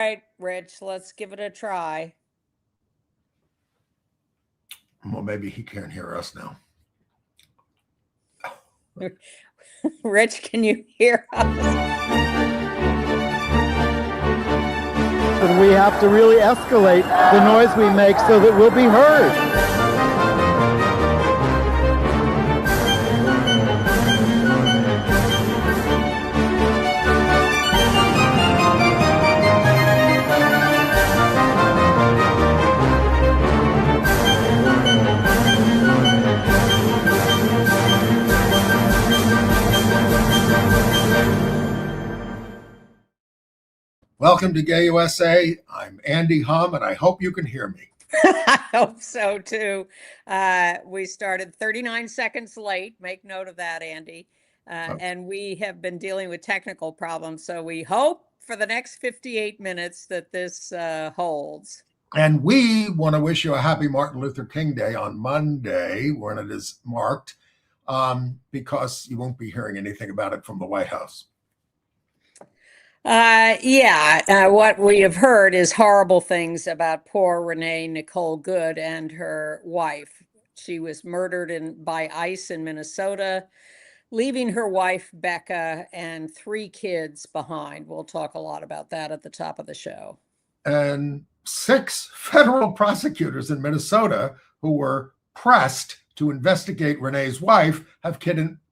right, Rich, let's give it a try. Well, maybe he can't hear us now. Rich, can you hear us? And we have to really escalate the noise we make so that we'll be heard. Welcome to Gay USA. I'm Andy Hum, and I hope you can hear me. I hope so, too. We started 39 seconds late. Make note of that, Andy. And we have been dealing with technical problems, so we hope for the next 58 minutes that this holds. And we want to wish you a happy Martin Luther King Day on Monday, when it is marked, because you won't be hearing anything about it from the White House. What we have heard is horrible things about poor Renee Nicole Good and her wife. She was murdered by ICE in Minnesota, leaving her wife, Becca, and 3 kids behind. We'll talk a lot about that at the top of the show. And 6 federal prosecutors in Minnesota who were pressed to investigate Renee's wife have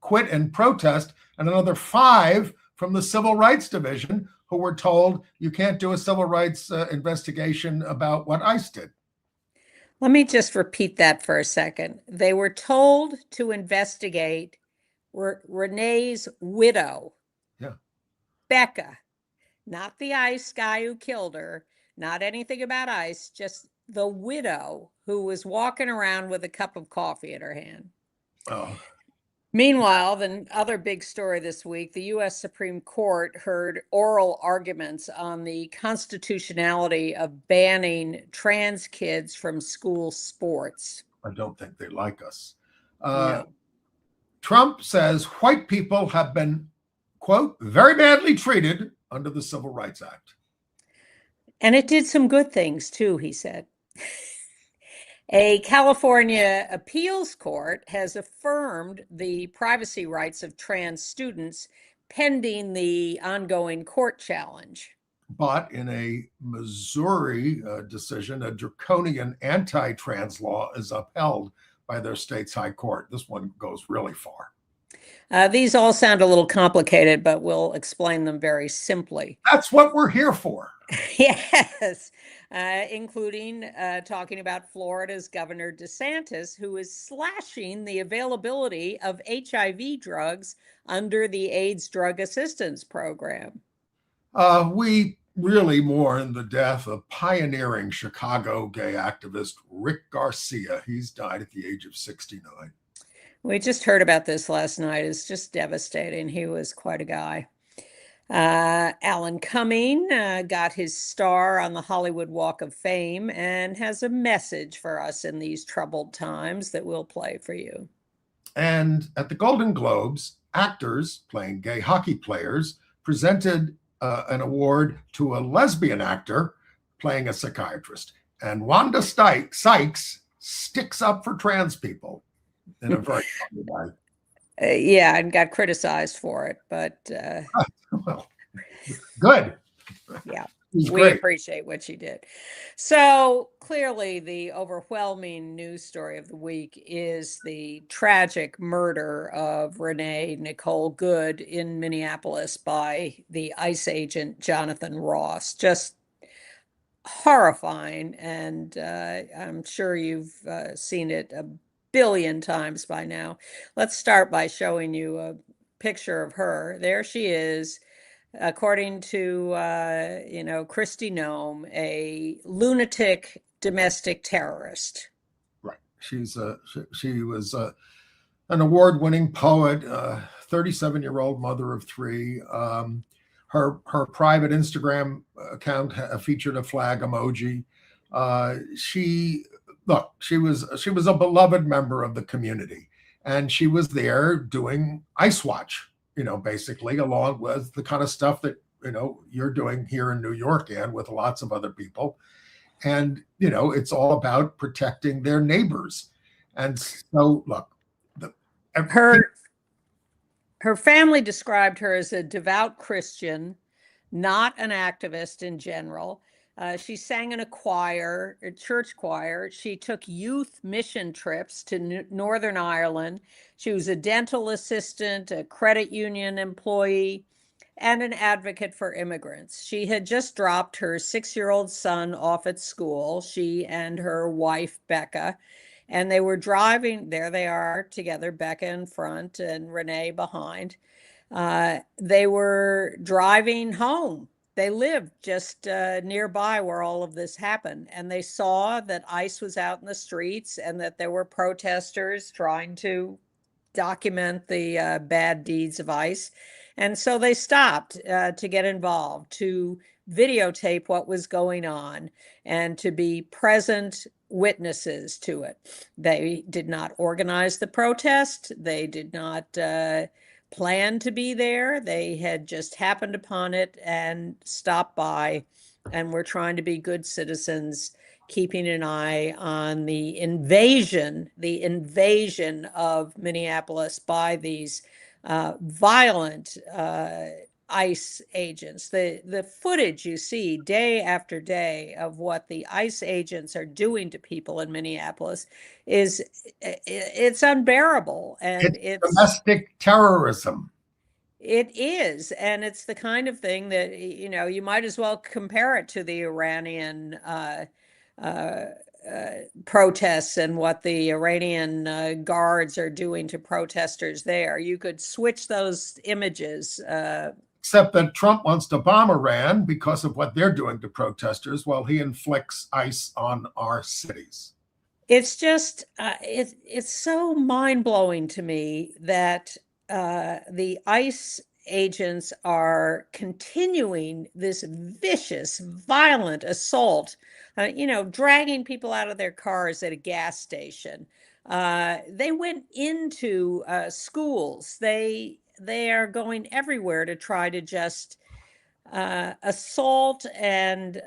quit in protest, and another 5 from the Civil Rights Division who were told you can't do a civil rights investigation about what ICE did. Let me just repeat that for a second. They were told to investigate Renee's widow, Becca, not the ICE guy who killed her, not anything about ICE, just the widow who was walking around with a cup of coffee in her hand. Oh. Meanwhile, the other big story this week, the U.S. Supreme Court heard oral arguments on the constitutionality of banning trans kids from school sports. I don't think they like us. No. Trump says white people have been, quote, very badly treated under the Civil Rights Act. And it did some good things, too, he said. A California appeals court has affirmed the privacy rights of trans students pending the ongoing court challenge. But in a Missouri decision, a draconian anti-trans law is upheld by their state's high court. This one goes really far. These all sound a little complicated, but we'll explain them very simply. That's what we're here for. Yes, including talking about Florida's Governor DeSantis, who is slashing the availability of HIV drugs under the AIDS Drug Assistance Program. We really mourn the death of pioneering Chicago gay activist Rick Garcia. He's died at the age of 69. We just heard about this last night. It's just devastating. He was quite a guy. Alan Cumming got his star on the Hollywood Walk of Fame and has a message for us in these troubled times that we'll play for you. And at the Golden Globes, actors playing gay hockey players presented an award to a lesbian actor playing a psychiatrist. And Wanda Sykes sticks up for trans people in a very funny way. Yeah, and got criticized for it, but well, good. Yeah, we great. Appreciate what she did. So clearly the overwhelming news story of the week is the tragic murder of Renee Nicole Good in Minneapolis by the ICE agent Jonathan Ross. Just horrifying, and I'm sure you've seen it a billion times by now. Let's start by showing you a picture of her. There she is, according to Kristi Noem, a lunatic domestic terrorist. Right. She was an award-winning poet, 37-year-old mother of 3. Her private Instagram account featured a flag emoji. She was a beloved member of the community, and she was there doing ICE Watch, basically, along with the kind of stuff that you're doing here in New York, and with lots of other people. And, it's all about protecting their neighbors. And so, look, her family described her as a devout Christian, not an activist in general. She sang in a church choir. She took youth mission trips to Northern Ireland. She was a dental assistant, a credit union employee, and an advocate for immigrants. She had just dropped her 6-year-old son off at school, she and her wife, Becca, and they were driving. There they are together, Becca in front and Renee behind. They were driving home. They lived just nearby where all of this happened. And they saw that ICE was out in the streets and that there were protesters trying to document the bad deeds of ICE. And so they stopped to get involved, to videotape what was going on, and to be present witnesses to it. They did not organize the protest. They did not plan to be there. They had just happened upon it and stopped by, and were trying to be good citizens, keeping an eye on the invasion of Minneapolis by these violent ICE agents. The footage you see day after day of what the ICE agents are doing to people in Minneapolis it's unbearable, and it's domestic terrorism. It is, and it's the kind of thing that you might as well compare it to the Iranian protests and what the Iranian guards are doing to protesters there. You could switch those images. Except that Trump wants to bomb Iran because of what they're doing to protesters while he inflicts ICE on our cities. It's just, it's so mind-blowing to me that the ICE agents are continuing this vicious, violent assault, dragging people out of their cars at a gas station. They went into schools. They are going everywhere to try to just assault and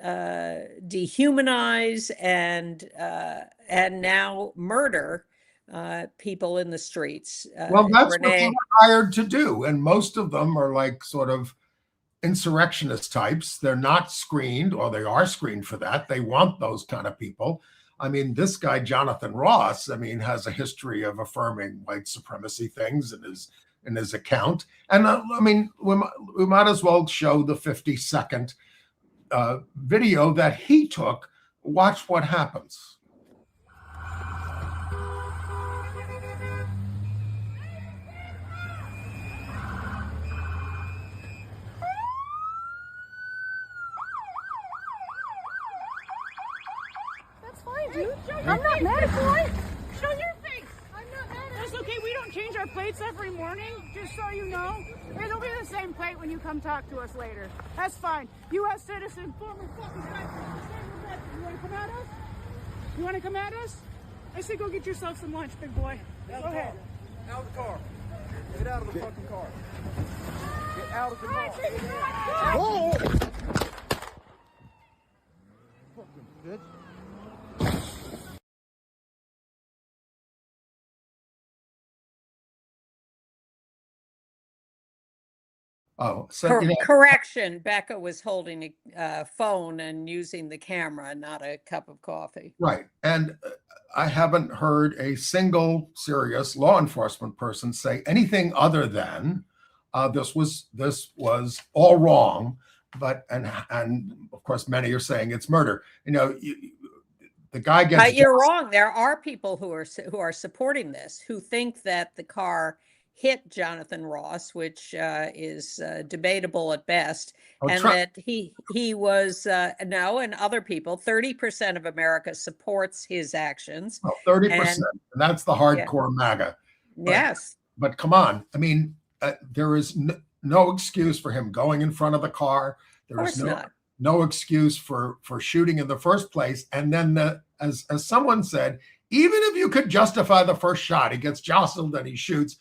dehumanize and now murder people in the streets. Well, that's Renee, what they were hired to do. And most of them are like sort of insurrectionist types. They're not screened, or they are screened for that. They want those kind of people. I mean, this guy, Jonathan Ross, has a history of affirming white supremacy things in his account. And we might as well show the 50-second video that he took. Watch what happens. Dude, I'm not mad at you. Show your face. I'm not mad at you. That's okay. We don't change our plates every morning, just so you know. It'll be the same plate when you come talk to us later. That's fine. U.S. citizen, former fucking veteran. You want to come at us? You want to come at us? I say go get yourself some lunch, big boy. Go ahead. Out of the car. Get out of the fucking car. Get out of the car. Whoa! Fucking bitch. Oh, so correction, Becca was holding a phone and using the camera, not a cup of coffee. Right. And I haven't heard a single serious law enforcement person say anything other than this was all wrong. But and of course, many are saying it's murder. The guy gets. But you're wrong. There are people who are supporting this, who think that the car hit Jonathan Ross, which is debatable at best, and that he was and other people. 30% of America supports his actions. 30%, and that's the hardcore MAGA. Yes, but come on. There is no excuse for him going in front of the car. There is no excuse for shooting in the first place. And then, as someone said, even if you could justify the first shot, he gets jostled and he shoots.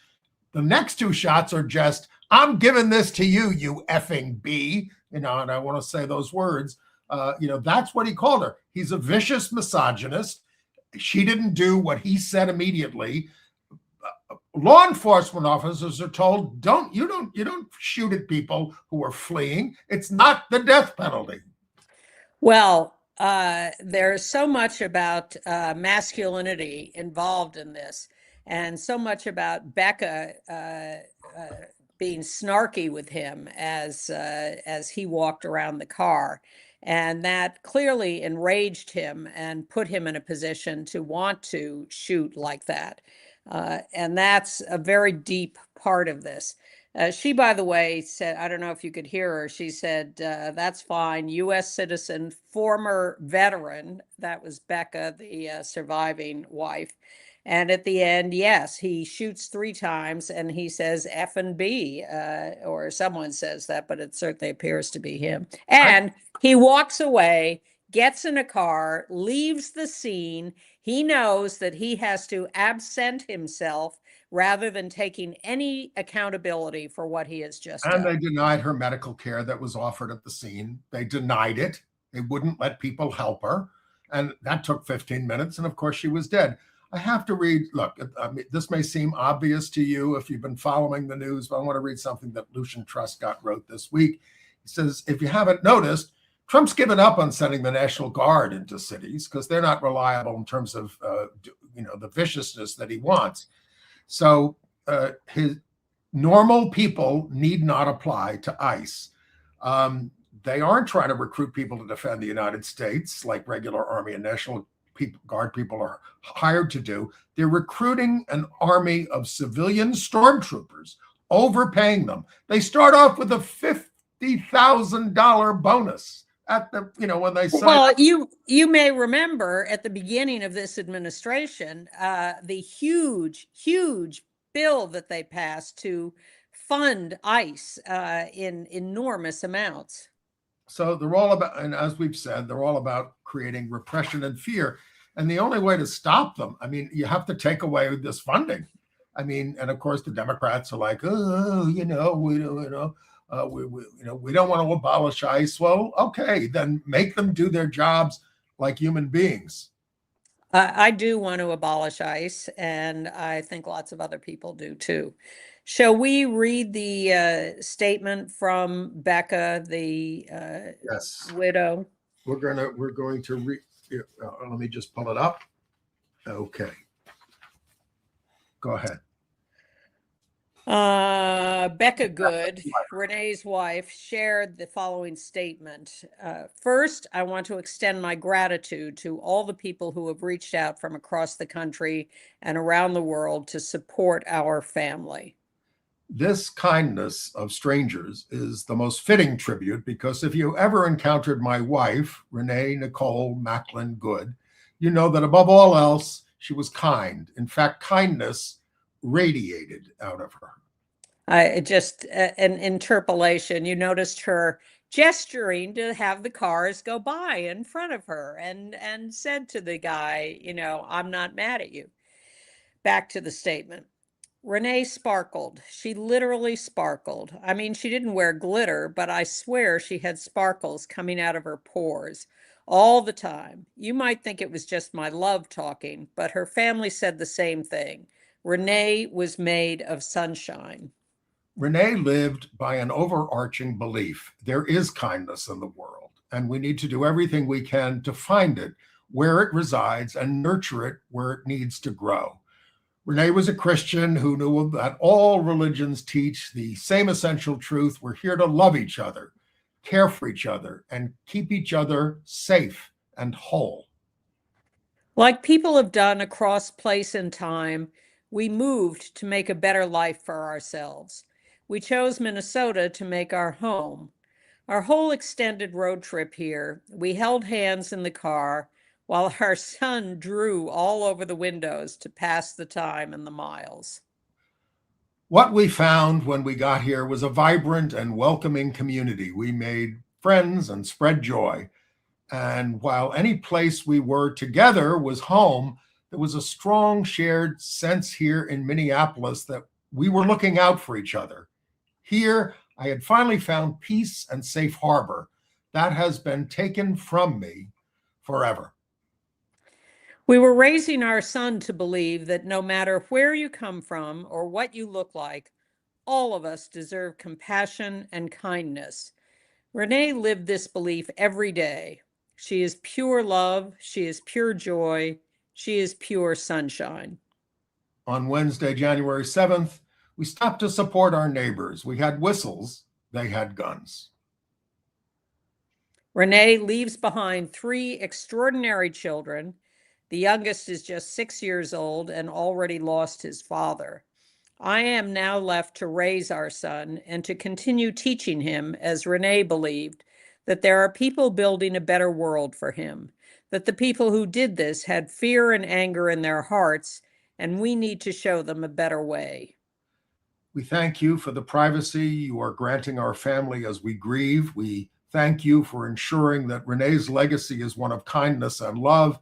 The next two shots are just, I'm giving this to you, you effing B. and I want to say those words, that's what he called her. He's a vicious misogynist. She didn't do what he said immediately. Law enforcement officers are told, you don't shoot at people who are fleeing. It's not the death penalty. Well, there's so much about masculinity involved in this, and so much about Becca being snarky with him as he walked around the car. And that clearly enraged him and put him in a position to want to shoot like that. And that's a very deep part of this. She, by the way, said, I don't know if you could hear her, she said, that's fine, U.S. citizen, former veteran. That was Becca, the surviving wife. And at the end, yes, he shoots 3 times and he says F and B, or someone says that, but it certainly appears to be him. And he walks away, gets in a car, leaves the scene. He knows that he has to absent himself rather than taking any accountability for what he has just done. And they denied her medical care that was offered at the scene. They denied it. They wouldn't let people help her. And that took 15 minutes. And of course, she was dead. I have to read, look, this may seem obvious to you if you've been following the news, but I want to read something that Lucian Truscott wrote this week. He says, if you haven't noticed, Trump's given up on sending the National Guard into cities because they're not reliable in terms of, the viciousness that he wants. So his normal people need not apply to ICE. They aren't trying to recruit people to defend the United States like regular Army and National Guard people are hired to do. They're recruiting an army of civilian stormtroopers, overpaying them. They start off with a $50,000 bonus at the, when they sign. Well, you may remember at the beginning of this administration, the huge bill that they passed to fund ICE in enormous amounts. So they're all about, and as we've said, they're all about creating repression and fear. And the only way to stop them, you have to take away this funding. And of course, the Democrats are like, we don't want to abolish ICE. Well, okay, then make them do their jobs like human beings. I do want to abolish ICE, and I think lots of other people do too. Shall we read the statement from Becca, the yes. widow? We're going to read. Let me just pull it up. Okay. Go ahead. Becca Good, Renee's wife, shared the following statement. First, I want to extend my gratitude to all the people who have reached out from across the country and around the world to support our family. This kindness of strangers is the most fitting tribute because if you ever encountered my wife, Renee Nicole Macklin Good, you know that above all else, she was kind. In fact, kindness radiated out of her. Just an interpolation. You noticed her gesturing to have the cars go by in front of her and said to the guy, I'm not mad at you. Back to the statement. Renee sparkled. She literally sparkled. She didn't wear glitter, but I swear she had sparkles coming out of her pores all the time. You might think it was just my love talking, but her family said the same thing. Renee was made of sunshine. Renee lived by an overarching belief. There is kindness in the world, and we need to do everything we can to find it where it resides and nurture it where it needs to grow. Renee was a Christian who knew that all religions teach the same essential truth. We're here to love each other, care for each other, and keep each other safe and whole. Like people have done across place and time, we moved to make a better life for ourselves. We chose Minnesota to make our home. Our whole extended road trip here, we held hands in the car while our son drew all over the windows to pass the time and the miles. What we found when we got here was a vibrant and welcoming community. We made friends and spread joy. And while any place we were together was home, there was a strong shared sense here in Minneapolis that we were looking out for each other. Here, I had finally found peace and safe harbor. That has been taken from me forever. We were raising our son to believe that no matter where you come from or what you look like, all of us deserve compassion and kindness. Renee lived this belief every day. She is pure love. She is pure joy. She is pure sunshine. On Wednesday, January 7th, we stopped to support our neighbors. We had whistles. They had guns. Renee leaves behind 3 extraordinary children. The youngest is just 6 years old and already lost his father. I am now left to raise our son and to continue teaching him, as Renee believed, that there are people building a better world for him, that the people who did this had fear and anger in their hearts, and we need to show them a better way. We thank you for the privacy you are granting our family as we grieve. We thank you for ensuring that Renee's legacy is one of kindness and love.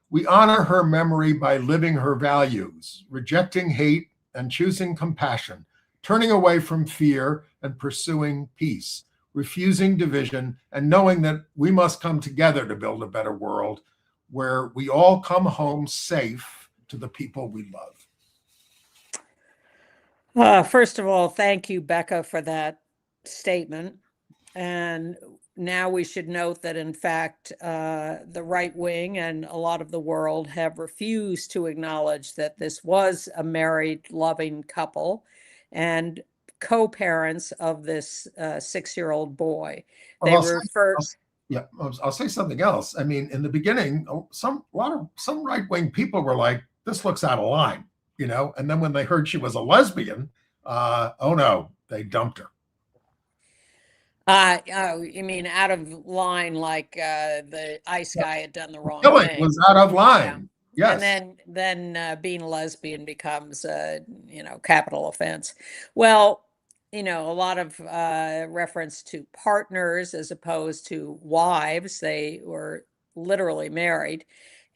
We honor her memory by living her values, rejecting hate and choosing compassion, turning away from fear and pursuing peace, refusing division, and knowing that we must come together to build a better world where we all come home safe to the people we love. First of all, thank you, Becca, for that statement. And now we should note that, in fact, the right wing and a lot of the world have refused to acknowledge that this was a married, loving couple and co-parents of this 6-year-old boy. They refer. Yeah, I'll say something else. I mean, in the beginning, some right-wing people were like, "This looks out of line," you know. And then when they heard she was a lesbian, oh no, they dumped her. You mean out of line, like the ICE guy had done the wrong Killing thing? was out of line. Yeah. Yes. And then being a lesbian becomes capital offense. Well, a lot of reference to partners as opposed to wives. They were literally married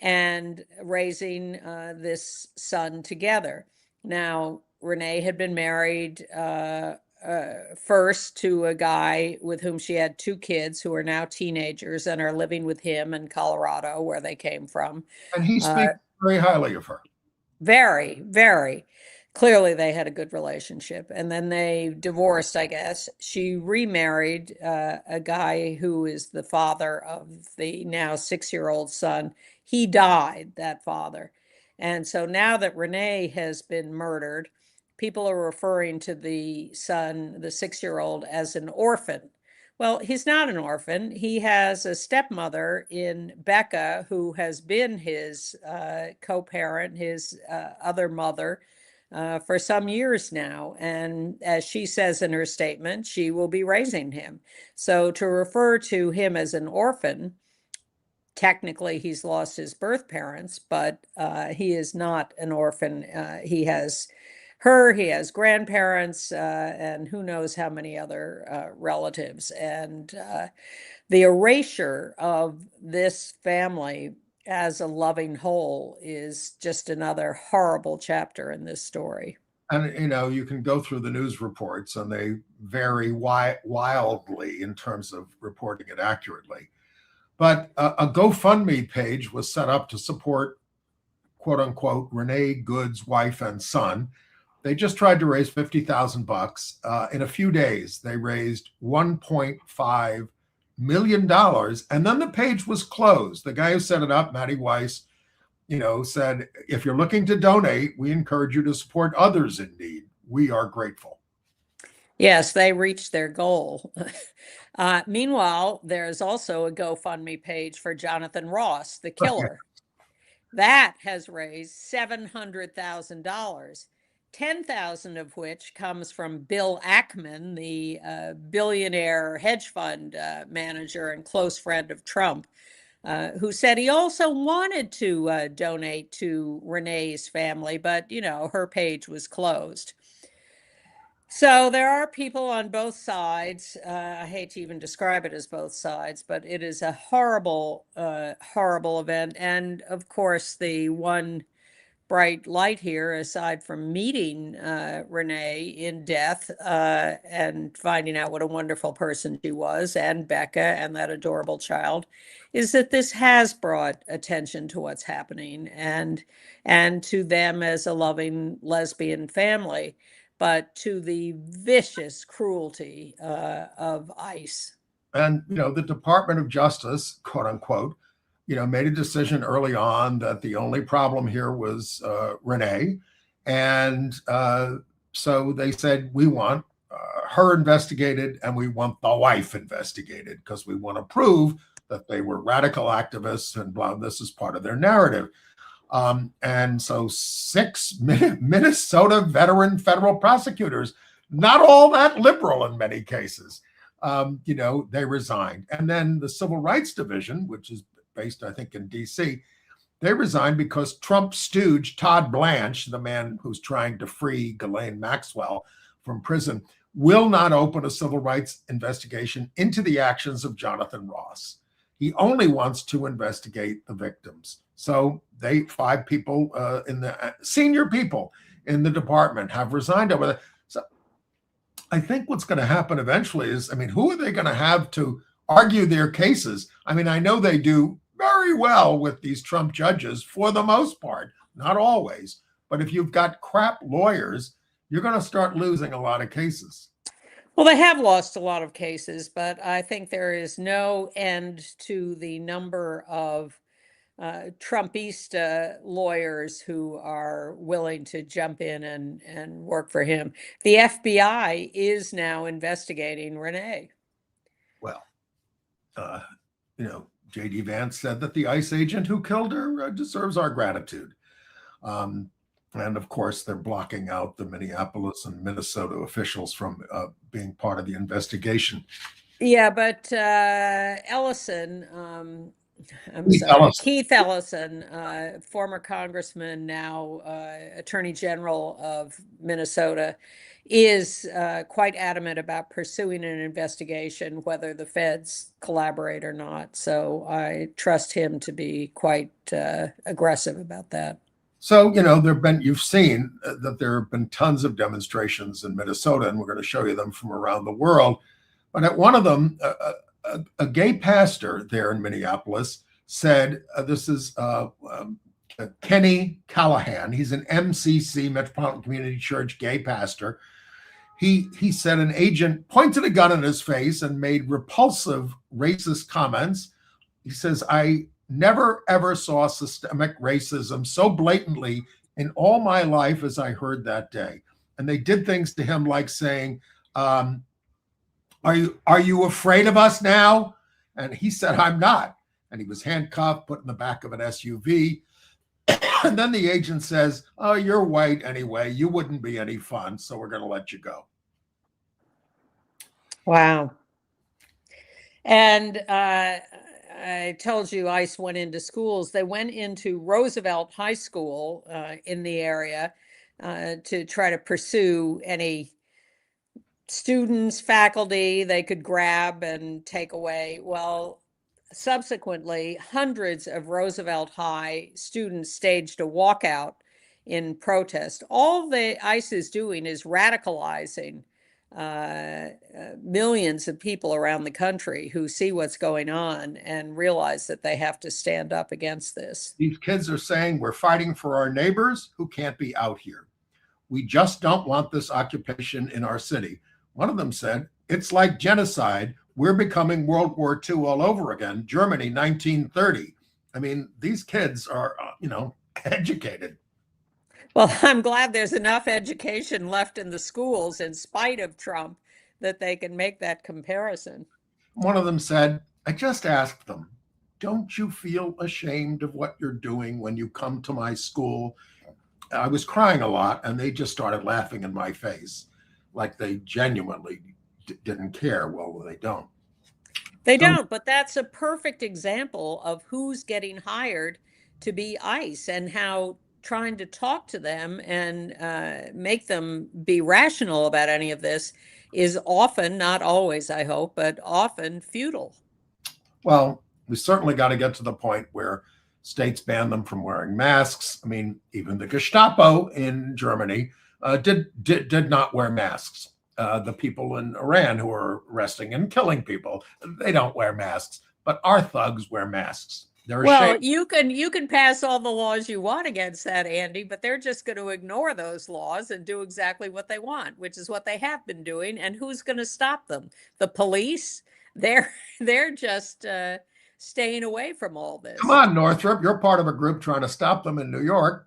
and raising this son together. Now, Renee had been married first to a guy with whom she had 2 kids who are now teenagers and are living with him in Colorado, where they came from. And he speaks very highly of her. Very, very. Clearly, they had a good relationship. And then they divorced, I guess. She remarried a guy who is the father of the now 6-year-old son. He died, that father. And so now that Renee has been murdered, people are referring to the son, the 6-year-old, as an orphan. Well, he's not an orphan. He has a stepmother in Becca, who has been his co-parent, his other mother, for some years now. And as she says in her statement, she will be raising him. So to refer to him as an orphan, technically he's lost his birth parents, but he is not an orphan. He has her, he has grandparents, and who knows how many other relatives. And the erasure of this family as a loving whole is just another horrible chapter in this story. And, you can go through the news reports and they vary wildly in terms of reporting it accurately. But a GoFundMe page was set up to support, quote unquote, Renee Good's wife and son. They just tried to raise $50,000. In a few days, they raised $1.5 million. And then the page was closed. The guy who set it up, Matty Weiss, said, if you're looking to donate, we encourage you to support others in need. We are grateful. Yes, they reached their goal. Meanwhile, there's also a GoFundMe page for Jonathan Ross, the killer. That has raised $700,000. 10,000 of which comes from Bill Ackman, the billionaire hedge fund manager and close friend of Trump, who said he also wanted to donate to Renee's family, but, her page was closed. So there are people on both sides. I hate to even describe it as both sides, but it is a horrible, horrible event. And of course, the one bright light here, aside from meeting Renee in death and finding out what a wonderful person she was, and Becca and that adorable child, is that this has brought attention to what's happening and to them as a loving lesbian family, but to the vicious cruelty of ICE. And, the Department of Justice, quote unquote, made a decision early on that the only problem here was Renee. And so they said, we want her investigated and we want the wife investigated because we want to prove that they were radical activists and blah, this is part of their narrative. And so 6 Minnesota veteran federal prosecutors, not all that liberal in many cases, they resigned. And then the Civil Rights Division, which is based, I think, in DC, they resigned because Trump stooge Todd Blanche, the man who's trying to free Ghislaine Maxwell from prison, will not open a civil rights investigation into the actions of Jonathan Ross. He only wants to investigate the victims. So 5 people in the senior people in the department have resigned over that. So I think what's going to happen eventually is, who are they going to have to argue their cases? I know they do very well with these Trump judges for the most part, not always. But if you've got crap lawyers, you're going to start losing a lot of cases. Well, they have lost a lot of cases, but I think there is no end to the number of Trumpista lawyers who are willing to jump in and work for him. The FBI is now investigating Renee. Well, J.D. Vance said that the ICE agent who killed her deserves our gratitude. And of course, they're blocking out the Minneapolis and Minnesota officials from being part of the investigation. Yeah, but Ellison, Keith Ellison, former congressman, now Attorney General of Minnesota, is quite adamant about pursuing an investigation, whether the feds collaborate or not. So I trust him to be quite aggressive about that. So, you've seen that there have been tons of demonstrations in Minnesota, and we're going to show you them from around the world. But at one of them, a gay pastor there in Minneapolis said, this is Kenny Callahan. He's an MCC, Metropolitan Community Church gay pastor. He said an agent pointed a gun in his face and made repulsive racist comments. He says, I never, ever saw systemic racism so blatantly in all my life as I heard that day. And they did things to him like saying, are you afraid of us now? And he said, I'm not. And he was handcuffed, put in the back of an SUV. And then the agent says, oh, you're white anyway. You wouldn't be any fun, so we're going to let you go. Wow. And I told you ICE went into schools. They went into Roosevelt High School in the area to try to pursue any students, faculty they could grab and take away. Well, subsequently, hundreds of Roosevelt High students staged a walkout in protest. All the ICE is doing is radicalizing millions of people around the country who see what's going on and realize that they have to stand up against this. These kids are saying we're fighting for our neighbors who can't be out here. We just don't want this occupation in our city. One of them said, it's like genocide. We're becoming World War II all over again. Germany, 1930. I mean, these kids are, educated. Well, I'm glad there's enough education left in the schools in spite of Trump that they can make that comparison. One of them said, I just asked them, don't you feel ashamed of what you're doing when you come to my school? I was crying a lot and they just started laughing in my face like they genuinely didn't care. Well, they don't. They don't, but that's a perfect example of who's getting hired to be ICE and how trying to talk to them and make them be rational about any of this is often, not always, I hope, but often futile. Well, we certainly got to get to the point where States banned them from wearing masks. I mean, even the Gestapo in Germany did not wear masks. The people in Iran who are arresting and killing people, they don't wear masks, but our thugs wear masks. They're Well, ashamed. you can pass all the laws you want against that, Andy, but they're just going to ignore those laws and do exactly what they want, which is what they have been doing. And who's going to stop them? The police? They're just staying away from all this. Come on, Northrop, you're part of a group trying to stop them in New York.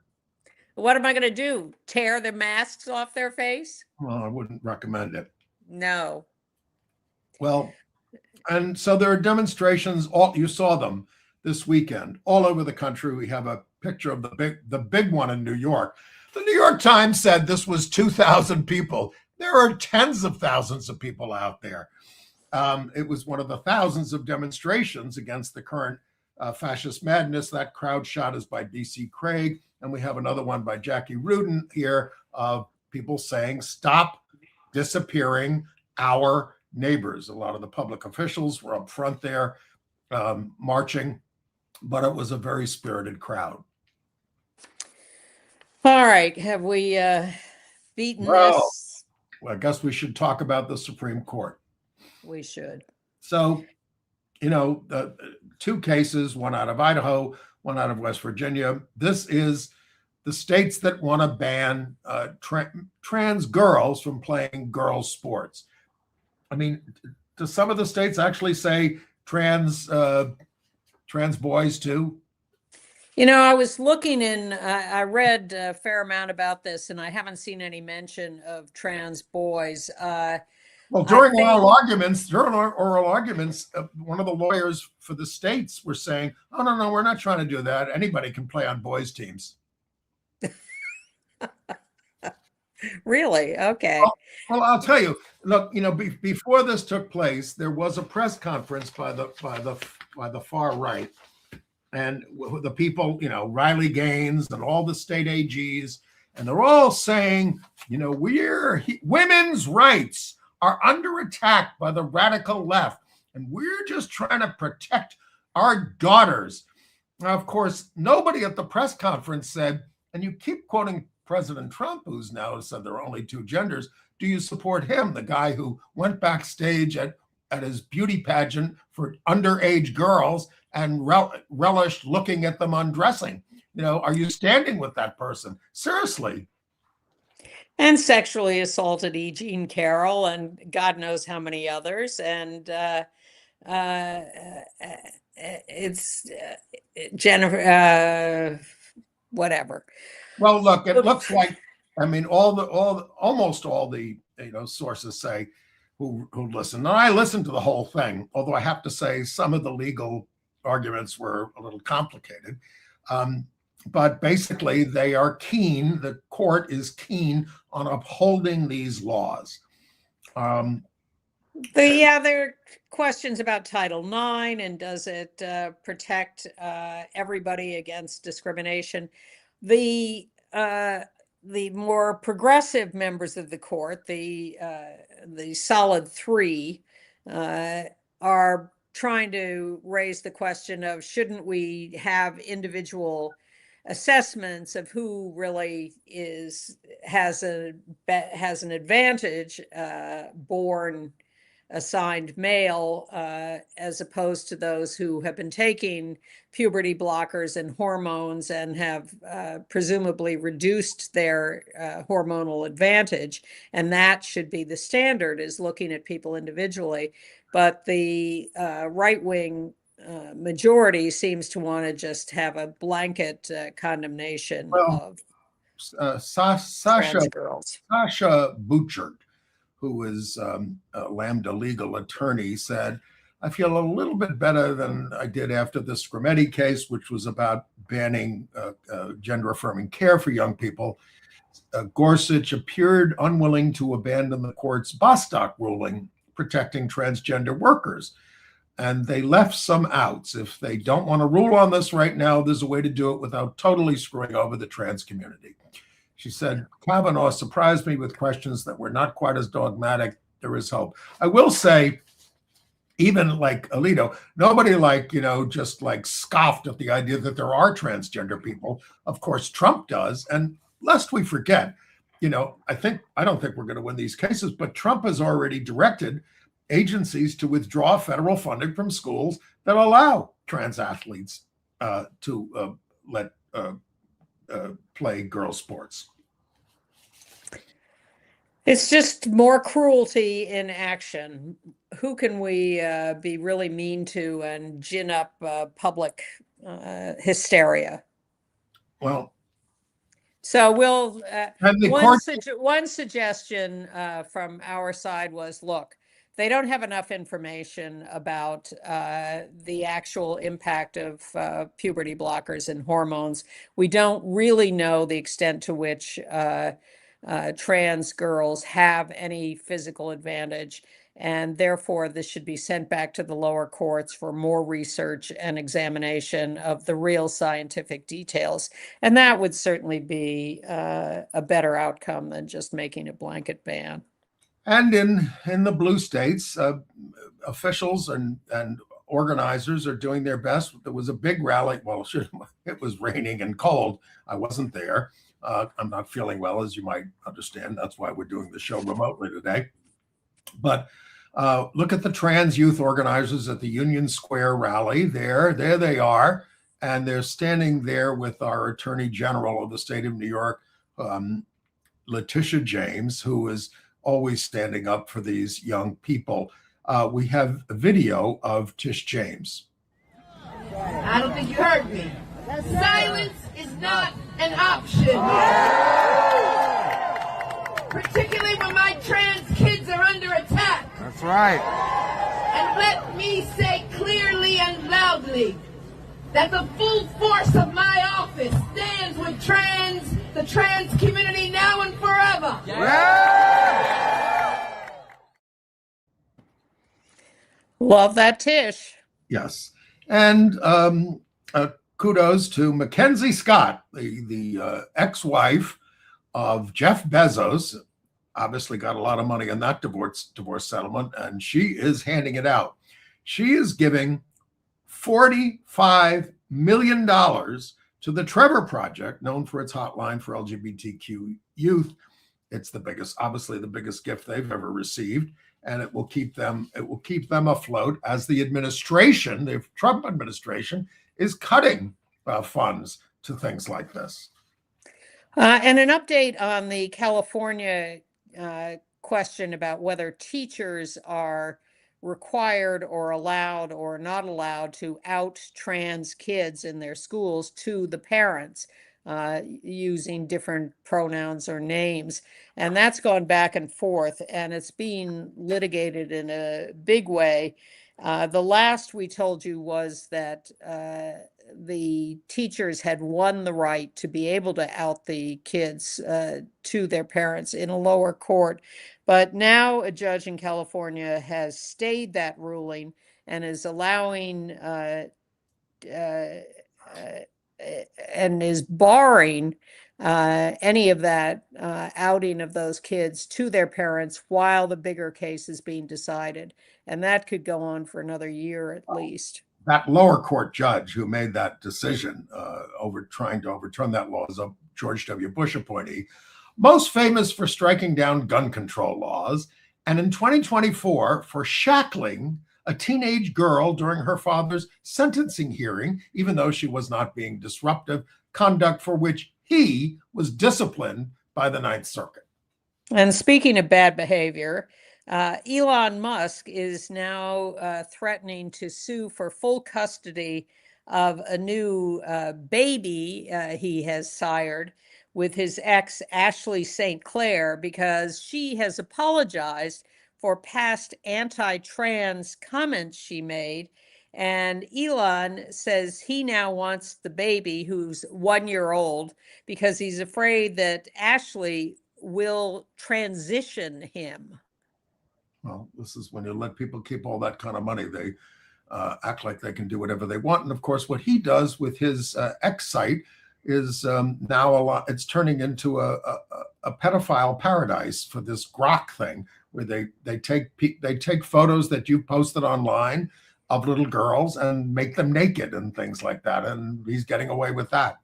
What am I going to do? Tear the masks off their face? Well, I wouldn't recommend it. No. Well, and so there are demonstrations. You saw them this weekend all over the country. We have a picture of the big one in New York. The New York Times said this was 2,000 people. There are tens of thousands of people out there. It was one of the thousands of demonstrations against the current fascist madness. That crowd shot is by D.C. Craig. And we have another one by Jackie Rudin here of people saying, stop disappearing our neighbors. A lot of the public officials were up front there marching, but it was a very spirited crowd. All right. Have we beaten this? Well, I guess we should talk about the Supreme Court. We should. So, the two cases, one out of Idaho, one out of West Virginia. This is the states that want to ban trans girls from playing girls' sports. I mean, do some of the states actually say trans boys too? I was looking I read a fair amount about this, and I haven't seen any mention of trans boys. Well, during oral arguments, one of the lawyers for the states were saying, "Oh no, we're not trying to do that. Anybody can play on boys' teams." Really? Okay. Well, I'll tell you. Look, before this took place, there was a press conference by the far right, and the people, Riley Gaines and all the state AGs, and they're all saying, women's rights are under attack by the radical left, and we're just trying to protect our daughters. Now, of course, nobody at the press conference said, and you keep quoting President Trump, who's now said there are only two genders, do you support him, the guy who went backstage at his beauty pageant for underage girls and relished looking at them undressing? Are you standing with that person? Seriously. And sexually assaulted E. Jean Carroll and God knows how many others. And it's Jennifer, whatever. Well, look, it looks like, almost all the sources say who listen. And I listened to the whole thing, although I have to say some of the legal arguments were a little complicated. But basically, they are keen. The court is keen on upholding these laws. There are questions about Title IX and does it protect everybody against discrimination. The more progressive members of the court, the solid three, are trying to raise the question of shouldn't we have individual assessments of who really has an advantage, born assigned male, as opposed to those who have been taking puberty blockers and hormones and have presumably reduced their hormonal advantage. And that should be the standard, is looking at people individually. But the right-wing majority seems to want to just have a blanket condemnation of Sasha girls. Sasha Butchert, who is a Lambda legal attorney, said, "I feel a little bit better than I did after the Scrimeti case, which was about banning gender-affirming care for young people. Gorsuch appeared unwilling to abandon the court's Bostock ruling protecting transgender workers. And they left some outs. If they don't want to rule on this right now, there's a way to do it without totally screwing over the trans community." She said, "Kavanaugh surprised me with questions that were not quite as dogmatic. There is hope." I will say, even like Alito, nobody just like scoffed at the idea that there are transgender people. Of course, Trump does. And lest we forget, I don't think we're going to win these cases, but Trump has already directed agencies to withdraw federal funding from schools that allow trans athletes to play girls' sports. It's just more cruelty in action. Who can we be really mean to and gin up public hysteria? Well, so we'll one suggestion from our side was, look, they don't have enough information about the actual impact of puberty blockers and hormones. We don't really know the extent to which trans girls have any physical advantage, and therefore this should be sent back to the lower courts for more research and examination of the real scientific details. And that would certainly be a better outcome than just making a blanket ban. And in the blue states, officials and organizers are doing their best. There was a big rally. Well, it was raining and cold. I wasn't there. I'm not feeling well, as you might understand. That's why we're doing the show remotely today. But look at the trans youth organizers at the Union Square rally. There they are. And they're standing there with our Attorney General of the state of New York, Letitia James, who is always standing up for these young people. We have a video of Tish James. I don't think you heard me. Silence is not an option. Particularly when my trans kids are under attack. That's right. And let me say clearly and loudly that the full force of my office stands with the trans community now and forever. Yeah. Love that, Tish. Yes. And kudos to Mackenzie Scott, the ex-wife of Jeff Bezos. Obviously got a lot of money in that divorce settlement, and she is handing it out. She is giving $45 million to the Trevor Project, known for its hotline for LGBTQ youth. It's obviously the biggest gift they've ever received, and it will keep them afloat as the administration, the Trump administration, is cutting funds to things like this. And an update on the California question about whether teachers are required or allowed or not allowed to out trans kids in their schools to the parents using different pronouns or names. And that's gone back and forth, and it's being litigated in a big way. The last we told you was that the teachers had won the right to be able to out the kids to their parents in a lower court. But now a judge in California has stayed that ruling and is allowing and is barring any of that outing of those kids to their parents while the bigger case is being decided. And that could go on for another year at least. That lower court judge who made that decision trying to overturn that law is a George W. Bush appointee, most famous for striking down gun control laws, and in 2024 for shackling a teenage girl during her father's sentencing hearing, even though she was not being disruptive, conduct for which he was disciplined by the Ninth Circuit. And speaking of bad behavior, Elon Musk is now threatening to sue for full custody of a new baby he has sired with his ex, Ashley St. Clair, because she has apologized for past anti-trans comments she made. And Elon says he now wants the baby, who's 1 year old, because he's afraid that Ashley will transition him. Well, this is when you let people keep all that kind of money. They act like they can do whatever they want. And of course, what he does with his X site is now it's turning into a pedophile paradise for this Grok thing, where they take photos that you posted online of little girls and make them naked and things like that. And he's getting away with that.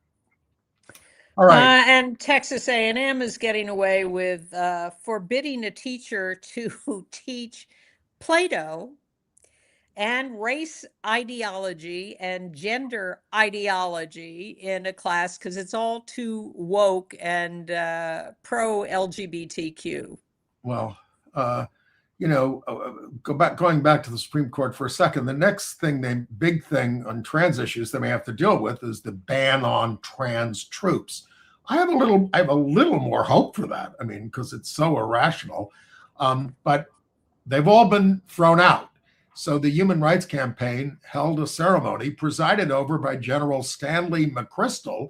All right. And Texas A&M is getting away with forbidding a teacher to teach Plato and race ideology and gender ideology in a class because it's all too woke and pro-LGBTQ. Well, going back to the Supreme Court for a second, the next thing, big thing on trans issues they may have to deal with is the ban on trans troops. I have a little more hope for that. I mean, because it's so irrational, but they've all been thrown out. So the Human Rights Campaign held a ceremony presided over by General Stanley McChrystal,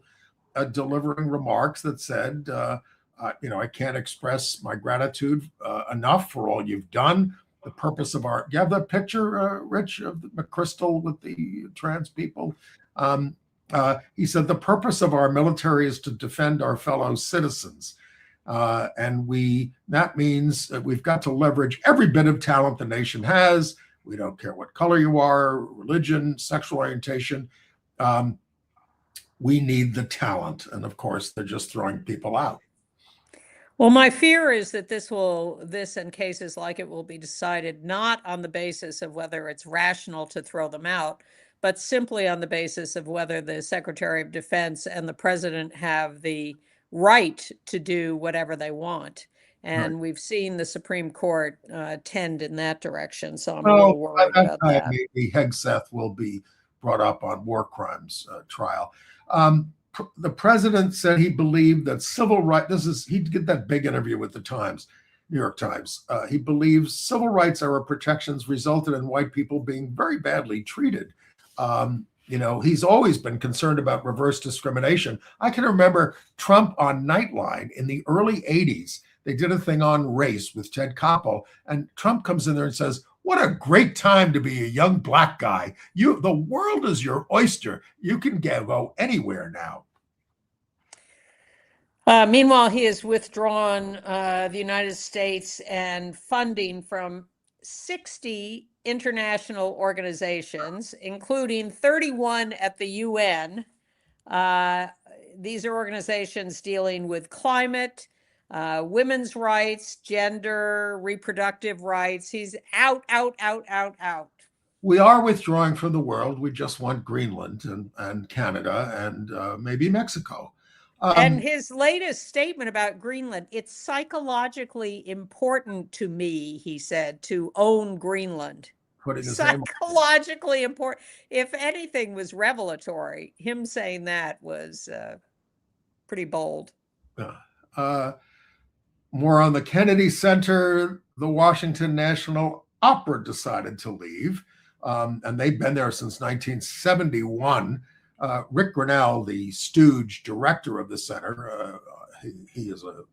delivering remarks that said, I can't express my gratitude enough for all you've done. The purpose of you have that picture, Rich, of McChrystal with the trans people? He said, the purpose of our military is to defend our fellow citizens. And that means that we've got to leverage every bit of talent the nation has. We don't care what color you are, religion, sexual orientation. We need the talent. And of course, they're just throwing people out. Well, my fear is that this and cases like it will be decided not on the basis of whether it's rational to throw them out, but simply on the basis of whether the Secretary of Defense and the President have the right to do whatever they want. And we've seen the Supreme Court tend in that direction. So I'm a little worried about that. Maybe Hegseth will be brought up on war crimes trial. The president said he believed that civil rights, he did that big interview with the New York Times. He believes civil rights era protections resulted in white people being very badly treated. He's always been concerned about reverse discrimination. I can remember Trump on Nightline in the early 80s. They did a thing on race with Ted Koppel, and Trump comes in there and says, what a great time to be a young black guy. The world is your oyster. You can go anywhere now. Meanwhile, he has withdrawn the United States and funding from 60 international organizations, including 31 at the UN. These are organizations dealing with climate, women's rights, gender, reproductive rights. He's out. We are withdrawing from the world. We just want Greenland and Canada and maybe Mexico. And his latest statement about Greenland, it's psychologically important to me, he said, to own Greenland. Psychologically important. If anything was revelatory, him saying that was pretty bold. More on the Kennedy Center, the Washington National Opera decided to leave, and they've been there since 1971. Rick Grinnell, the stooge director of the center, he is a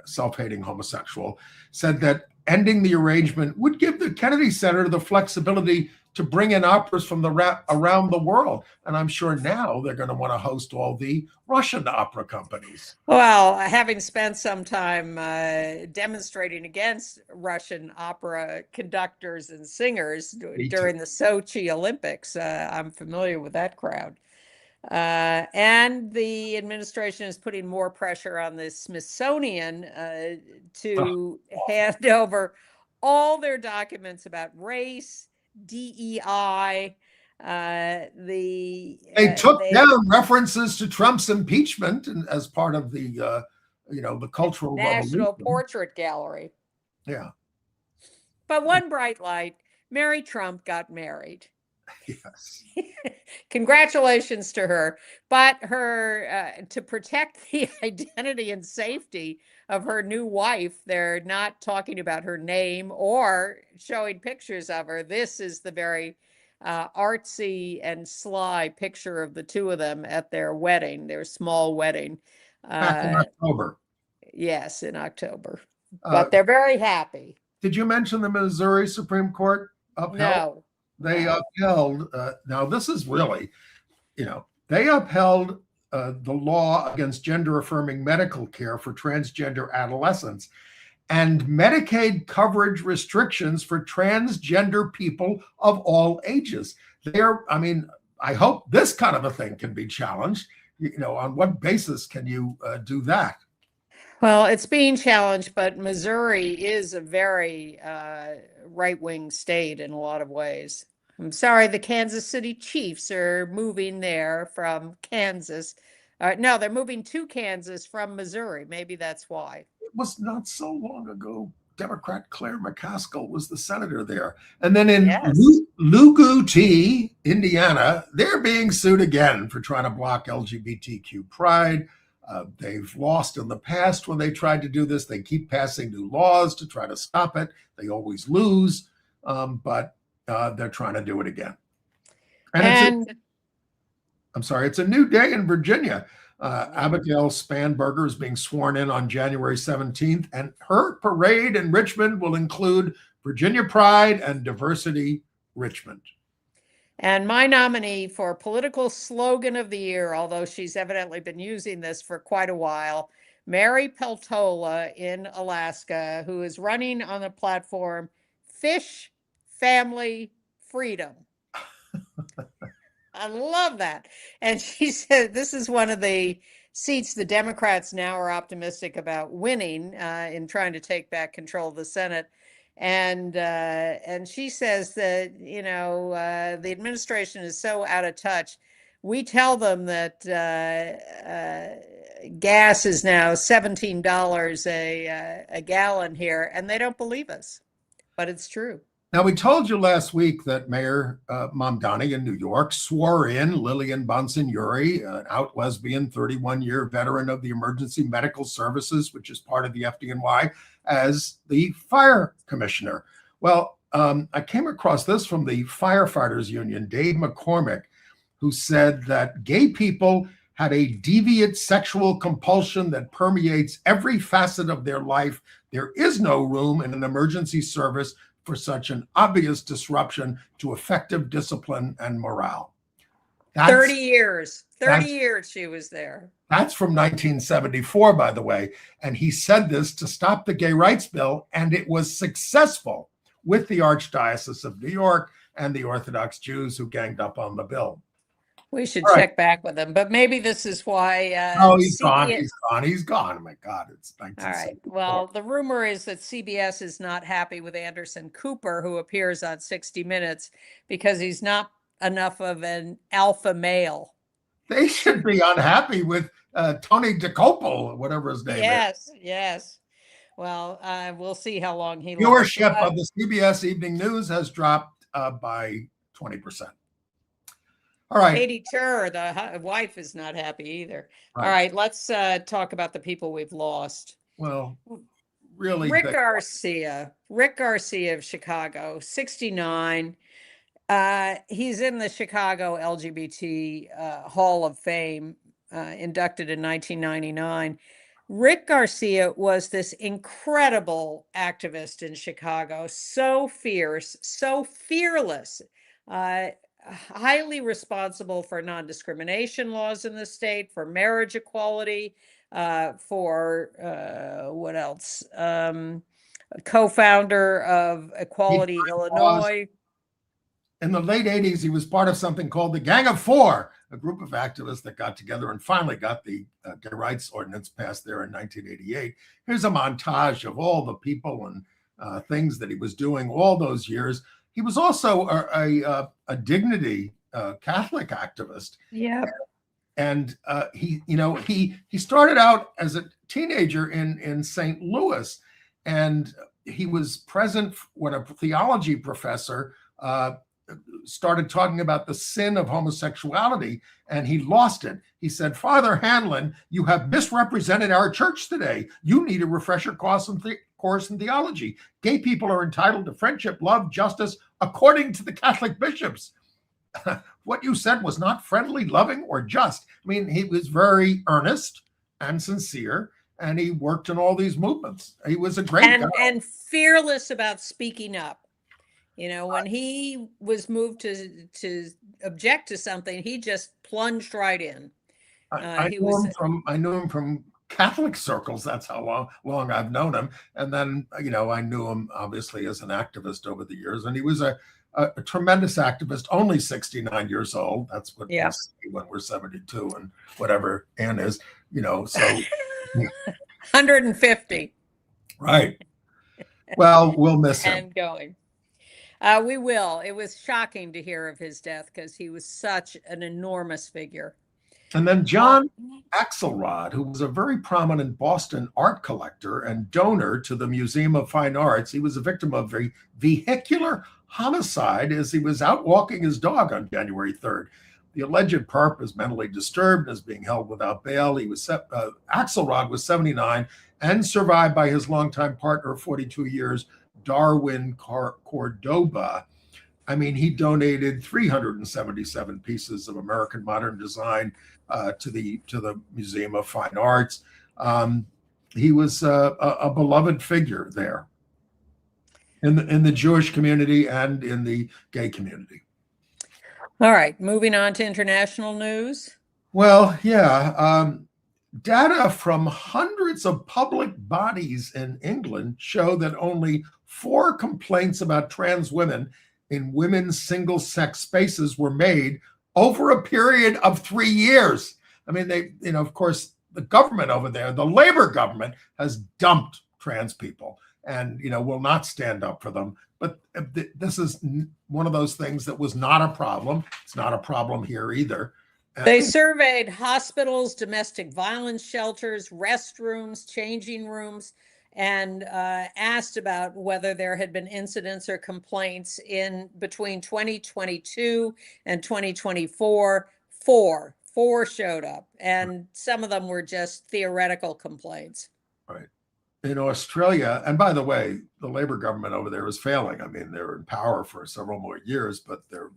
self-hating homosexual, said that ending the arrangement would give the Kennedy Center the flexibility to bring in operas from around the world. And I'm sure now they're going to want to host all the Russian opera companies. Well, having spent some time demonstrating against Russian opera conductors and singers during the Sochi Olympics, I'm familiar with that crowd. And the administration is putting more pressure on the Smithsonian to hand over all their documents about race, DEI. They took down references to Trump's impeachment and as part of the the cultural National revolution. Portrait Gallery. Yeah. But one bright light, Mary Trump got married. Yes. Congratulations to her. But her to protect the identity and safety of her new wife, they're not talking about her name or showing pictures of her. This is the very artsy and sly picture of the two of them at their wedding, their small wedding. Back in October. Yes, in October. But they're very happy. Did you mention the Missouri Supreme Court upheld? No. They upheld, now this is really, they upheld the law against gender-affirming medical care for transgender adolescents. and Medicaid coverage restrictions for transgender people of all ages. I hope this kind of a thing can be challenged. On what basis can you do that? Well, it's being challenged, but Missouri is a very right-wing state in a lot of ways. I'm sorry, the Kansas City Chiefs are moving there from Kansas. No, they're moving to Kansas from Missouri. Maybe that's why. It was not so long ago. Democrat Claire McCaskill was the senator there. And then in Luguti, Indiana, they're being sued again for trying to block LGBTQ pride. They've lost in the past when they tried to do this. They keep passing new laws to try to stop it. They always lose, but they're trying to do it again. And it's a new day in Virginia. Abigail Spanberger is being sworn in on January 17th, and her parade in Richmond will include Virginia Pride and Diversity Richmond. And my nominee for political slogan of the year, although she's evidently been using this for quite a while, Mary Peltola in Alaska, who is running on the platform Fish, Family, Freedom. I love that. And she said this is one of the seats the Democrats now are optimistic about winning in trying to take back control of the Senate. And she says that, the administration is so out of touch. We tell them that gas is now $17 a gallon here, and they don't believe us, but it's true. Now, we told you last week that Mayor Mamdani in New York swore in Lillian Bonsignori, an out lesbian, 31-year veteran of the Emergency Medical Services, which is part of the FDNY, as the fire commissioner. Well, I came across this from the Firefighters Union, Dave McCormick, who said that gay people had a deviant sexual compulsion that permeates every facet of their life. There is no room in an emergency service for such an obvious disruption to effective discipline and morale. 30 years she was there. That's from 1974, by the way. And he said this to stop the gay rights bill, and it was successful with the Archdiocese of New York and the Orthodox Jews who ganged up on the bill. We should check back with him, but maybe this is why. He's gone. He's gone. Oh my God, it's 1974. All right. Well, the rumor is that CBS is not happy with Anderson Cooper, who appears on 60 Minutes, because he's not enough of an alpha male. They should be unhappy with Tony DeCopel, whatever his name is. Yes. Well, we'll see how long he viewership of the CBS Evening News has dropped by 20%. All right. Katie Tur, the wife, is not happy either. Right. All right, let's talk about the people we've lost. Well, really. Rick Garcia of Chicago, 69. He's in the Chicago LGBT Hall of Fame, inducted in 1999. Rick Garcia was this incredible activist in Chicago, so fierce, so fearless, highly responsible for non-discrimination laws in the state, for marriage equality, for what else? Co-founder of Equality Illinois. In the late 80s, he was part of something called the Gang of Four, a group of activists that got together and finally got the gay rights ordinance passed there in 1988. Here's a montage of all the people and things that he was doing all those years. He was also a Dignity Catholic activist. Yeah. And he started out as a teenager in St. Louis, and he was present when a theology professor started talking about the sin of homosexuality, and he lost it. He said, "Father Hanlon, you have misrepresented our church today. You need a refresher course in theology. Gay people are entitled to friendship, love, justice, according to the Catholic bishops. What you said was not friendly, loving, or just." I mean, he was very earnest and sincere, and he worked in all these movements. He was a great guy. And fearless about speaking up. When he was moved to object to something, he just plunged right in. I knew him from Catholic circles. That's how long I've known him. And then, I knew him obviously as an activist over the years. And he was a tremendous activist, only 69 years old. That's what we see when we're 72 and whatever Ann is, so. 150. Right. Well, we'll miss him. And going. We will. It was shocking to hear of his death because he was such an enormous figure. And then John Axelrod, who was a very prominent Boston art collector and donor to the Museum of Fine Arts. He was a victim of a vehicular homicide as he was out walking his dog on January 3rd. The alleged perp is mentally disturbed and is being held without bail. Axelrod was 79 and survived by his longtime partner of 42 years, Darwin Cordoba. I mean, he donated 377 pieces of American modern design to the Museum of Fine Arts. He was a beloved figure there in the Jewish community and in the gay community. All right, moving on to international news. Well, yeah. Data from hundreds of public bodies in England show that only 4 complaints about trans women in women's single-sex spaces were made over a period of 3 years. I mean, they, of course, the government over there, the Labor government, has dumped trans people and, will not stand up for them. But this is one of those things that was not a problem. It's not a problem here either. They surveyed hospitals, domestic violence shelters, restrooms, changing rooms, and asked about whether there had been incidents or complaints in between 2022 and 2024. Four showed up, and some of them were just theoretical complaints. Right. In Australia, and by the way, the Labor government over there is failing. I mean, they're in power for several more years, but they're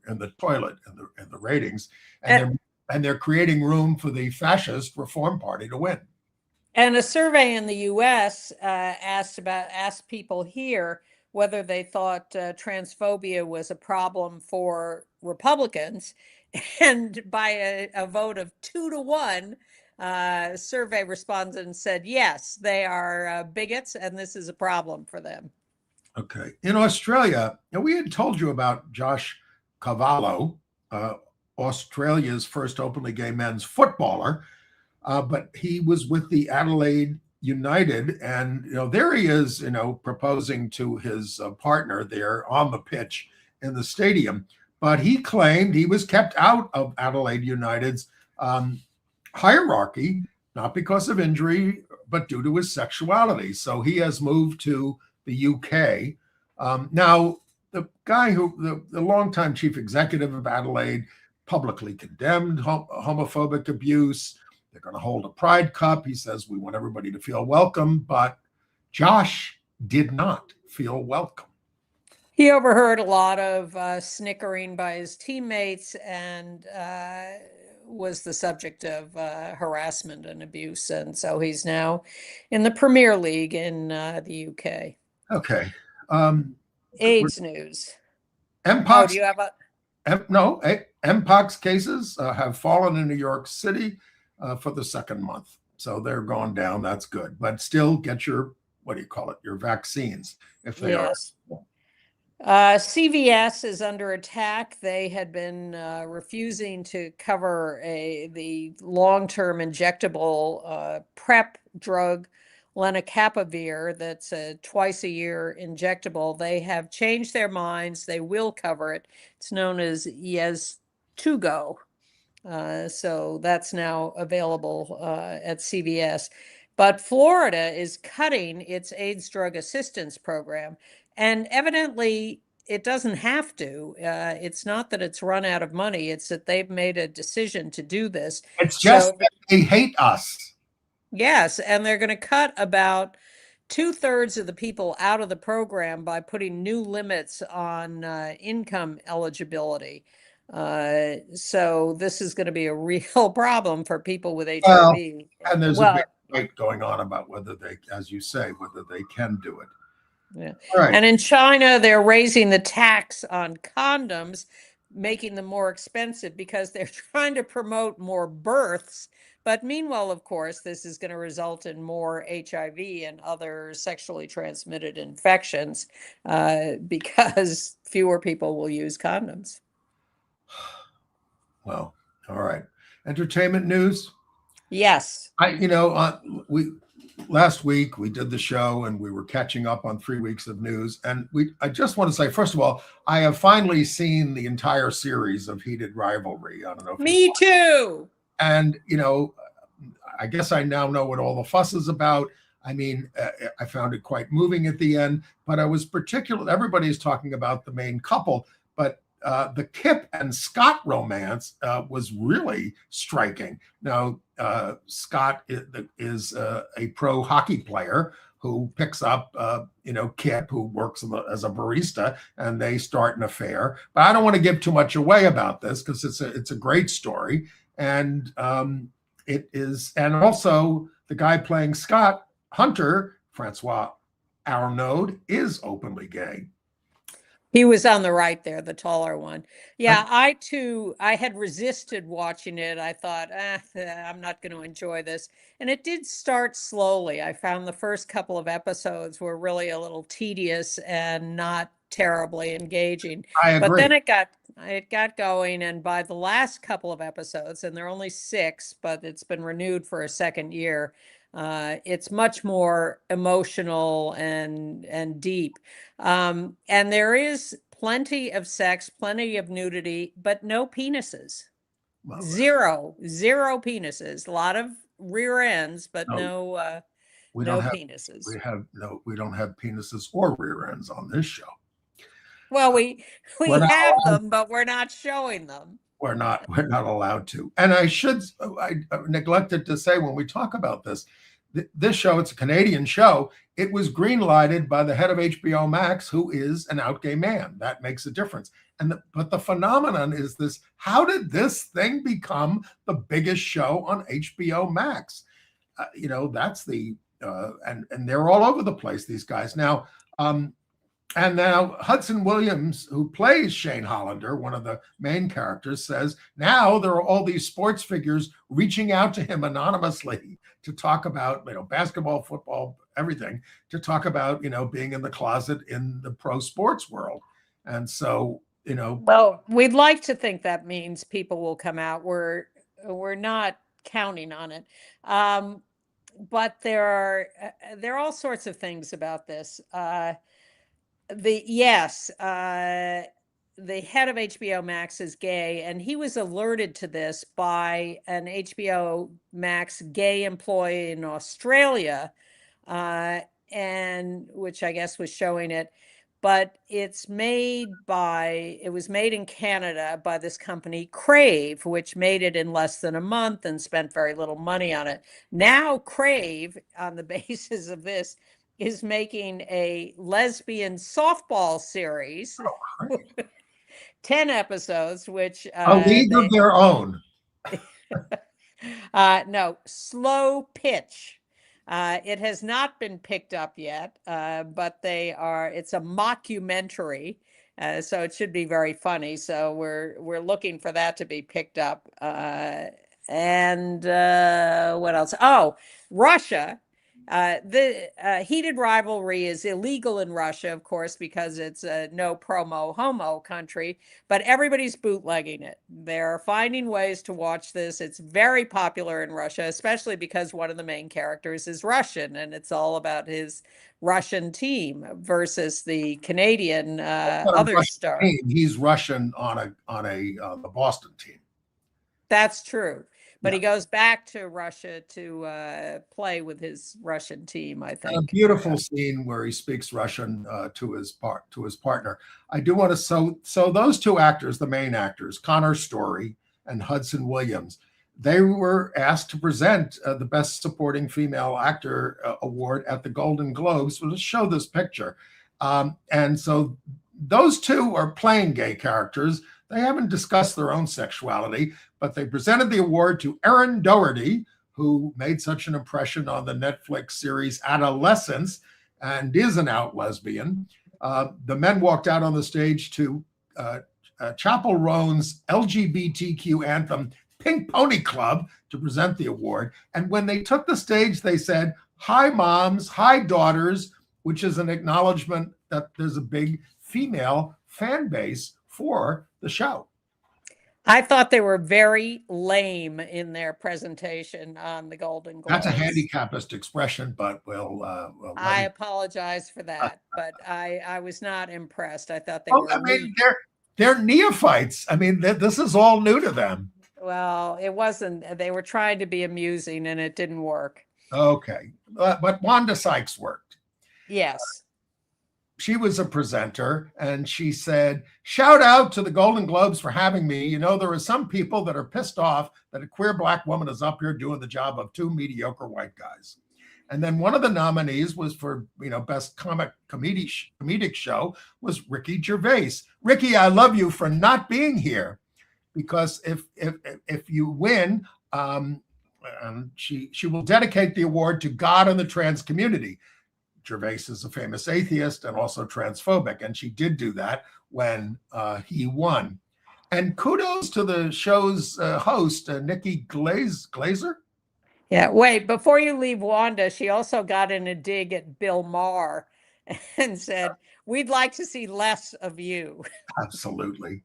in the toilet in the ratings, and they're creating room for the fascist Reform Party to win. And a survey in the U.S. asked people here whether they thought transphobia was a problem for Republicans, and by a vote of 2-1. Survey respondents said, yes, they are bigots, and this is a problem for them. Okay. In Australia, we had told you about Josh Cavallo, Australia's first openly gay men's footballer, but he was with the Adelaide United, and there he is, proposing to his partner there on the pitch in the stadium. But he claimed he was kept out of Adelaide United's hierarchy, not because of injury, but due to his sexuality. So he has moved to the UK. Now, the guy the longtime chief executive of Adelaide publicly condemned homophobic abuse. They're going to hold a Pride Cup. He says, we want everybody to feel welcome, but Josh did not feel welcome. He overheard a lot of snickering by his teammates and was the subject of harassment and abuse. And so he's now in the Premier League in the UK. Okay. AIDS news. Mpox, do you have Mpox cases have fallen in New York City for the second month. So they're going down. That's good. But still get your, your vaccines if they are. CVS is under attack. They had been refusing to cover the long-term injectable PrEP drug, lenacapavir, that's a twice-a-year injectable. They have changed their minds. They will cover it. It's known as Yeztugo. So that's now available at CVS. But Florida is cutting its AIDS drug assistance program. And evidently, it doesn't have to. It's not that it's run out of money. It's that they've made a decision to do this. It's just that they hate us. Yes, and they're going to cut about 2/3 of the people out of the program by putting new limits on income eligibility. So this is going to be a real problem for people with HIV. Well, and there's a big fight going on about whether they, as you say, whether they can do it. Yeah. Right. And in China, they're raising the tax on condoms making them more expensive because they're trying to promote more births. But meanwhile, of course, this is going to result in more HIV and other sexually transmitted infections because fewer people will use condoms. Well, all right. Entertainment news. Yes. Last week we did the show and we were catching up on 3 weeks of news. And I just want to say, first of all, I have finally seen the entire series of Heated Rivalry. I don't know if Me too. And, I guess I now know what all the fuss is about. I mean, I found it quite moving at the end, but I was everybody's talking about the main couple, but the Kip and Scott romance was really striking. Now, Scott is a pro hockey player who picks up, Kip, who works as a barista, and they start an affair. But I don't want to give too much away about this because it's a great story, and it is. And also, the guy playing Scott, Hunter, Francois Arnaud, is openly gay. He was on the right there, the taller one. Yeah, I had resisted watching it. I thought, I'm not going to enjoy this. And it did start slowly. I found the first couple of episodes were really a little tedious and not terribly engaging. I agree. But then it got going, and by the last couple of episodes, and there are only 6, but it's been renewed for a second year, it's much more emotional and deep. And there is plenty of sex, plenty of nudity, but no penises. Well, zero penises. A lot of rear ends, but no penises. We don't have penises or rear ends on this show. Well, we have them, but we're not showing them. We're not allowed to. And I neglected to say, when we talk about this show, it's a Canadian show. It was green-lighted by the head of HBO Max, who is an out gay man. That makes a difference. But the phenomenon is this: how did this thing become the biggest show on HBO Max? That's the and they're all over the place, these guys now. And now Hudson Williams, who plays Shane Hollander, one of the main characters, says now there are all these sports figures reaching out to him anonymously to talk about, basketball, football, everything, to talk about, being in the closet in the pro sports world. And so, Well, we'd like to think that means people will come out. We're not counting on it. But there are all sorts of things about this. The head of HBO Max is gay, and he was alerted to this by an HBO Max gay employee in Australia, and which I guess was showing it. But it was made in Canada by this company, Crave, which made it in less than a month and spent very little money on it. Now Crave, on the basis of this, is making a lesbian softball series, 10 episodes, which a league of their own. No, Slow Pitch. It has not been picked up yet, but it's a mockumentary, so it should be very funny. So we're looking for that to be picked up. And what else? Oh, Russia. The Heated Rivalry is illegal in Russia, of course, because it's a no promo homo country, but everybody's bootlegging it. They're finding ways to watch this. It's very popular in Russia, especially because one of the main characters is Russian, and it's all about his Russian team versus the Canadian other star. He's Russian on the Boston team. That's true. But he goes back to Russia to play with his Russian team, I think. A beautiful scene where he speaks Russian to his partner. I do want to so those two actors, the main actors, Connor Story and Hudson Williams, they were asked to present the Best Supporting Female Actor award at the Golden Globes. So let's show this picture. And so those two are playing gay characters. They haven't discussed their own sexuality, but they presented the award to Erin Doherty, who made such an impression on the Netflix series Adolescence and is an out lesbian. The men walked out on the stage to Chapel Roan's LGBTQ anthem, Pink Pony Club, to present the award. And when they took the stage, they said, "Hi, moms, hi, daughters," which is an acknowledgement that there's a big female fan base for the show. I thought they were very lame in their presentation on the Golden Globes. That's a handicapist expression, but I apologize for that, but I was not impressed. I thought they well, were. I mean, they're neophytes. I mean, this is all new to them. Well, it wasn't. They were trying to be amusing, and it didn't work. Okay, but Wanda Sykes worked. Yes. She was a presenter, and she said, "Shout out to the Golden Globes for having me. You know, there are some people that are pissed off that a queer Black woman is up here doing the job of two mediocre white guys." And then one of the nominees was for, best comedic show was Ricky Gervais. Ricky, I love you for not being here, because if you win, she will dedicate the award to God and the trans community. Gervais is a famous atheist and also transphobic, and she did do that when he won. And kudos to the show's host, Nikki Glazer. Yeah, wait, before you leave Wanda, she also got in a dig at Bill Maher and said, "We'd like to see less of you." Absolutely.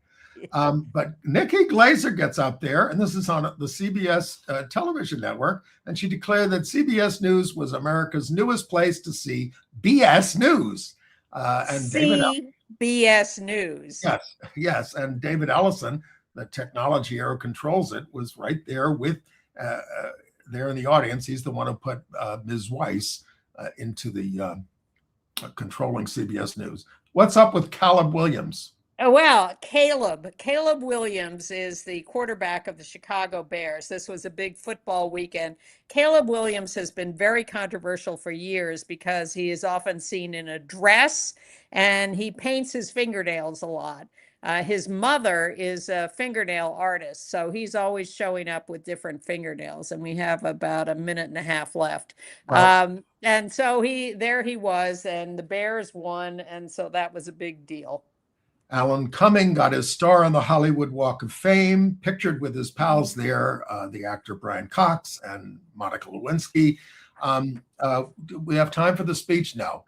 But Nikki Glazer gets up there, and this is on the CBS television network, and she declared that CBS News was America's newest place to see BS News. And CBS News. Yes. And David Ellison, the technology hero controls it, was right there with there in the audience. He's the one who put Ms. Weiss into the controlling CBS News. What's up with Caleb Williams? Well, Caleb Williams is the quarterback of the Chicago Bears. This was a big football weekend. Caleb Williams has been very controversial for years because he is often seen in a dress and he paints his fingernails a lot. His mother is a fingernail artist, so he's always showing up with different fingernails, and we have about a minute and a half left. Wow. And so there he was, and the Bears won, and so that was a big deal. Alan Cumming got his star on the Hollywood Walk of Fame, pictured with his pals there, the actor Brian Cox and Monica Lewinsky. We have time for the speech? No.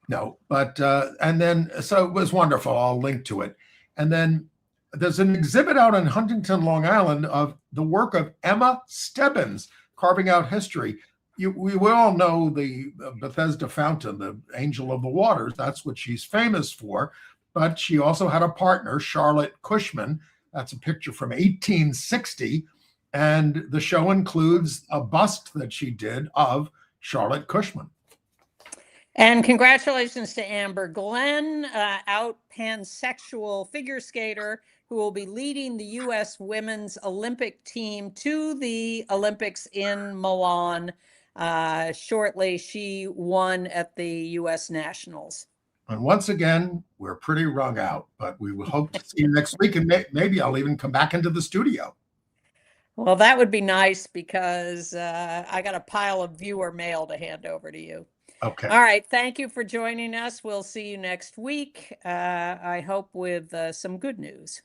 No, but and then so it was wonderful. I'll link to it. And then there's an exhibit out in Huntington, Long Island, of the work of Emma Stebbins, carving out history. We all know the Bethesda fountain, the Angel of the Waters. That's what she's famous for. But she also had a partner, Charlotte Cushman. That's a picture from 1860. And the show includes a bust that she did of Charlotte Cushman. And congratulations to Amber Glenn, out pansexual figure skater who will be leading the U.S. women's Olympic team to the Olympics in Milan shortly. She won at the U.S. Nationals. And once again, we're pretty wrung out, but we will hope to see you next week, and maybe I'll even come back into the studio. Well, that would be nice because I got a pile of viewer mail to hand over to you. Okay. All right. Thank you for joining us. We'll see you next week. I hope with some good news.